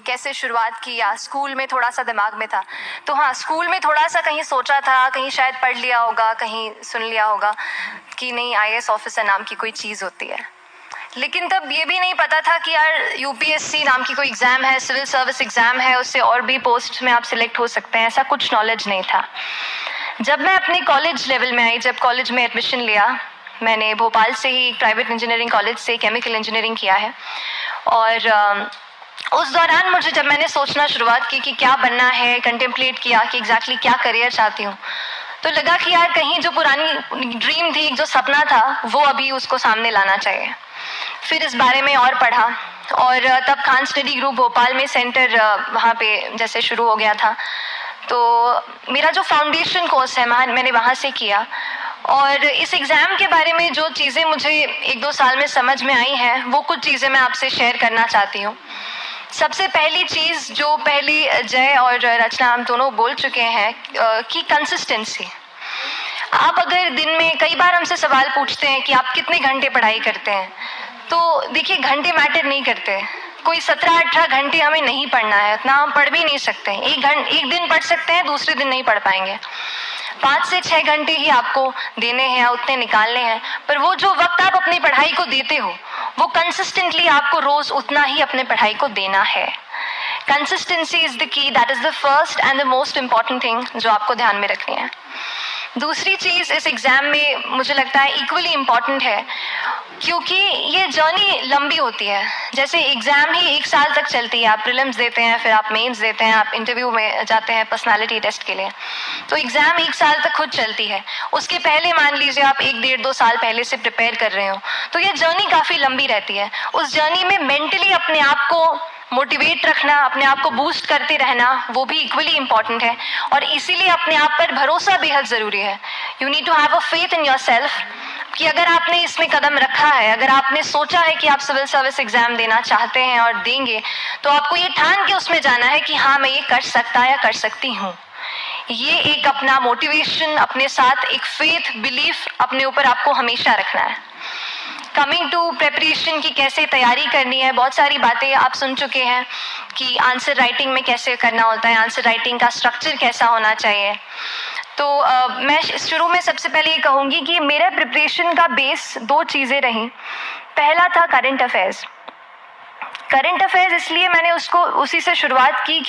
कैसे शुरुआत की या स्कूल में थोड़ा सा दिमाग में था। तो हाँ, स्कूल में थोड़ा सा कहीं सोचा था, कहीं शायद पढ़ लिया होगा, कहीं सुन लिया होगा कि नहीं आईएएस ऑफिसर नाम की कोई चीज़ होती है। लेकिन तब ये भी नहीं पता था कि यार यूपीएससी नाम की कोई एग्ज़ाम है, सिविल सर्विस एग्ज़ाम है, उससे और भी पोस्ट में आप सिलेक्ट हो सकते हैं, ऐसा कुछ नॉलेज नहीं था। जब मैं अपने कॉलेज लेवल में आई, जब कॉलेज में एडमिशन लिया, मैंने भोपाल से ही प्राइवेट इंजीनियरिंग कॉलेज से केमिकल इंजीनियरिंग किया है। और उस दौरान मुझे जब मैंने सोचना शुरुआत की कि क्या बनना है, कंटेम्पलेट किया कि एग्जैक्टली क्या करियर चाहती हूँ, तो लगा कि यार कहीं जो पुरानी ड्रीम थी, जो सपना था, वो अभी उसको सामने लाना चाहिए। फिर इस बारे में और पढ़ा और तब खान स्टडी ग्रुप भोपाल में सेंटर वहाँ पे जैसे शुरू हो गया था, तो मेरा जो फाउंडेशन कोर्स है मैंने वहाँ से किया। और इस एग्ज़ाम के बारे में जो चीज़ें मुझे 1-2 साल में समझ में आई हैं, वो कुछ चीज़ें मैं आपसे शेयर करना चाहती हूँ। सबसे पहली चीज़ जो पहली जय और रचना हम दोनों बोल चुके हैं कि कंसिस्टेंसी। आप अगर दिन में कई बार हमसे सवाल पूछते हैं कि आप कितने घंटे पढ़ाई करते हैं, तो देखिए घंटे मैटर नहीं करते। कोई 17-18 घंटे हमें नहीं पढ़ना है, इतना हम पढ़ भी नहीं सकते। एक दिन पढ़ सकते हैं, दूसरे दिन नहीं पढ़ पाएंगे। 5 से 6 घंटे ही आपको देने हैं या उतने निकालने हैं, पर वो जो वक्त आप अपनी पढ़ाई को देते हो, वो कंसिस्टेंटली आपको रोज उतना ही अपने पढ़ाई को देना है। Consistency is the key, that is the first and the most important thing जो आपको ध्यान में रखनी है। दूसरी चीज़ इस एग्ज़ाम में मुझे लगता है इक्वली इम्पॉर्टेंट है, क्योंकि ये जर्नी लंबी होती है। जैसे एग्ज़ाम ही 1 साल तक चलती है, आप प्रीलिम्स देते हैं, फिर आप मेंस देते हैं, आप इंटरव्यू में जाते हैं पर्सनालिटी टेस्ट के लिए, तो एग्ज़ाम 1 साल तक खुद चलती है। उसके पहले मान लीजिए आप 1-1.5-2 साल पहले से प्रिपेयर कर रहे हो, तो ये जर्नी काफ़ी लंबी रहती है। उस जर्नी में मेंटली अपने आप को मोटिवेट रखना, अपने आप को बूस्ट करते रहना, वो भी इक्वली इम्पॉर्टेंट है। और इसीलिए अपने आप पर भरोसा बेहद ज़रूरी है। You need to have a faith in yourself कि अगर आपने इसमें कदम रखा है, अगर आपने सोचा है कि आप सिविल सर्विस एग्जाम देना चाहते हैं और देंगे, तो आपको ये ठान के उसमें जाना है कि हाँ मैं ये कर सकता या कर सकती हूँ। ये एक अपना मोटिवेशन, अपने साथ एक फेथ, बिलीफ अपने ऊपर आपको हमेशा रखना है। कमिंग टू प्रेपरेशन की कैसे तैयारी करनी है, बहुत सारी बातें आप सुन चुके हैं कि आंसर राइटिंग में कैसे करना होता है, आंसर राइटिंग का स्ट्रक्चर कैसा होना चाहिए। तो मैं शुरू में सबसे पहले ये कहूँगी कि मेरा प्रिपरेशन का बेस 2 चीज़ें रहीं। पहला था करंट अफेयर्स। करंट अफेयर्स इसलिए मैंने उसी से शुरुआत की